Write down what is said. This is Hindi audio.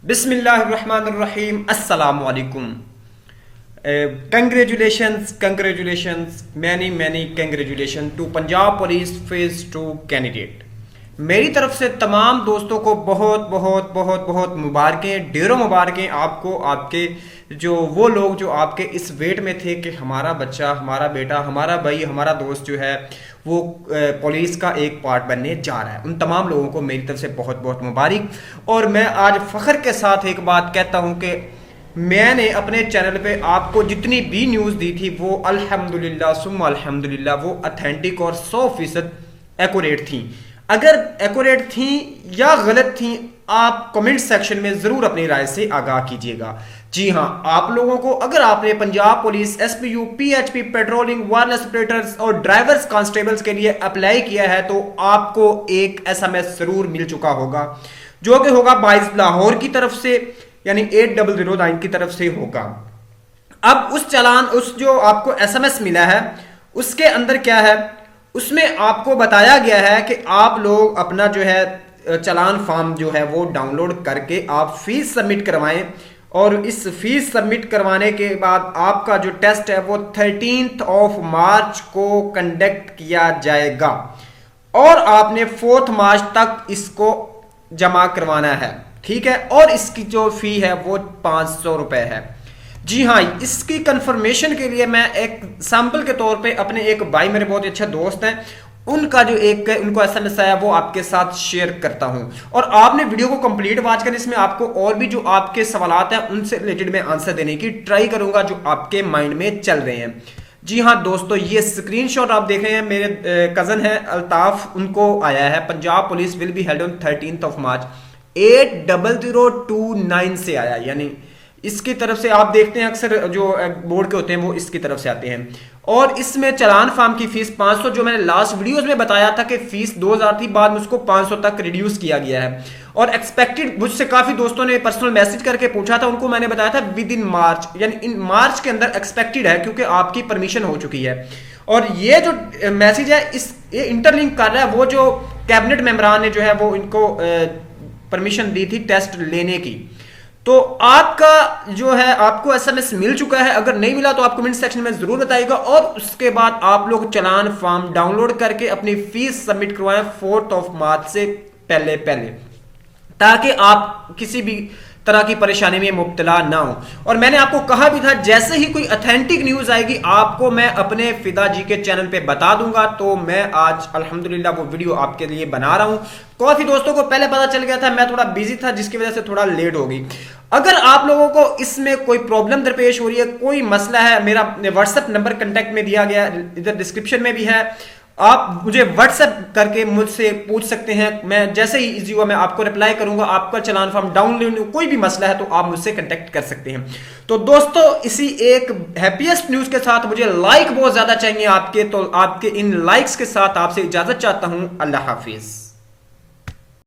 बिस्मिल्लाहिर्रहमानिर्रहीम अस्सलाम वालेकुम। Congratulations many congratulation to Punjab police phase 2 candidate. मेरी तरफ से तमाम दोस्तों को बहुत बहुत बहुत बहुत मुबारकें, ढेरों मुबारकें आपको, आपके जो वो लोग जो आपके इस वेट में थे कि हमारा बच्चा, हमारा बेटा, हमारा भाई, हमारा दोस्त जो है वो पुलिस का एक पार्ट बनने जा रहा है। उन तमाम लोगों को मेरी तरफ से बहुत बहुत मुबारक। और मैं आज फ़ख्र के साथ एक बात कहता हूँ कि मैंने अपने चैनल पे आपको जितनी भी न्यूज़ दी थी वो अल्हम्दुलिल्लाह सुम्मा अल्हम्दुलिल्लाह वो ऑथेंटिक और 100% एक्यूरेट थी। अगर एक्यूरेट थी या गलत थी, आप कमेंट सेक्शन में ज़रूर अपनी राय से आगाह कीजिएगा। जी हाँ, आप लोगों को अगर आपने Punjab police, SPU, PHP, patrolling, wireless operators और ड्राइवर्स कांस्टेबल्स के लिए अप्लाई किया है तो आपको एक एसएमएस ज़रूर मिल चुका होगा, जो कि होगा 22 लाहौर की तरफ से, यानी 8009 की तरफ से होगा। अब उस जो आपको एसएमएस मिला है उसके अंदर क्या है, उसमें आपको बताया गया है कि आप लोग अपना जो है चालान फॉर्म जो है वो डाउनलोड करके आप फीस सबमिट करवाएं। और इस फीस सबमिट करवाने के बाद आपका जो टेस्ट है वो 13 मार्च को कंडक्ट किया जाएगा और आपने 4 मार्च तक इसको जमा करवाना है, ठीक है। और इसकी जो फी है वो 500 रुपए है। जी हाँ, इसकी कंफर्मेशन के लिए मैं एक सैंपल के तौर पे अपने एक भाई, मेरे बहुत अच्छे दोस्त हैं, उनका जो उनको एसएमएस आया वो आपके साथ शेयर करता हूं। और आपने वीडियो को कंप्लीट वॉच करें, इसमें आपको और भी जो आपके सवालात हैं उनसे रिलेटेड मैं आंसर देने की ट्राई करूंगा जो आपके माइंड में चल रहे हैं। जी हाँ दोस्तों, ये स्क्रीनशॉट आप देख रहे हैं, मेरे कजन है अल्ताफ, उनको आया है Punjab police will be held on 13 मार्च 80029 से आया, यानी इसकी तरफ से आप देखते हैं अक्सर जो बोर्ड के होते हैं वो इसकी तरफ से आते हैं। और इसमें चालान फार्म की फीस 500, जो मैंने लास्ट वीडियोस में बताया था कि फीस 2000 थी, बाद में उसको 500 तक रिड्यूस किया गया है। और एक्सपेक्टेड, मुझसे काफी दोस्तों ने पर्सनल मैसेज करके पूछा था, उनको मैंने बताया था विद इन मार्च, यानी इन मार्च के अंदर एक्सपेक्टेड है क्योंकि आपकी परमिशन हो चुकी है। और ये जो मैसेज है ये इंटरलिंक कर रहा है वो जो कैबिनेट मेंबरान ने जो है वो इनको परमिशन दी थी टेस्ट लेने की। तो आपका जो है आपको एसएमएस मिल चुका है, अगर नहीं मिला तो आप कमेंट सेक्शन में जरूर बताइएगा। और उसके बाद आप लोग चालान फॉर्म डाउनलोड करके अपनी फीस सबमिट करवाएं 4 मार्च से पहले ताकि आप किसी भी तरह की परेशानी में मुब्तला ना हो। और मैंने आपको कहा भी था जैसे ही कोई ऑथेंटिक न्यूज आएगी आपको मैं अपने फिदा जी के चैनल पे बता दूंगा। तो मैं आज अल्हम्दुलिल्लाह वो वीडियो आपके लिए बना रहा हूं। काफी दोस्तों को पहले पता चल गया था, मैं थोड़ा बिजी था जिसकी वजह से थोड़ा लेट हो गई। अगर आप लोगों को इसमें कोई प्रॉब्लम दरपेश हो रही है, कोई मसला है, मेरा व्हाट्सएप नंबर कंटेक्ट में दिया गया, इधर डिस्क्रिप्शन में भी है, आप मुझे व्हाट्सएप करके मुझसे पूछ सकते हैं। मैं जैसे ही इजी हुआ मैं आपको रिप्लाई करूंगा। आपका चालान फॉर्म डाउनलोड कोई भी मसला है तो आप मुझसे कांटेक्ट कर सकते हैं। तो दोस्तों, इसी एक हैप्पीएस्ट न्यूज के साथ मुझे लाइक बहुत ज्यादा चाहिए आपके, तो आपके इन लाइक्स के साथ आपसे इजाजत चाहता हूं। अल्लाह हाफिज।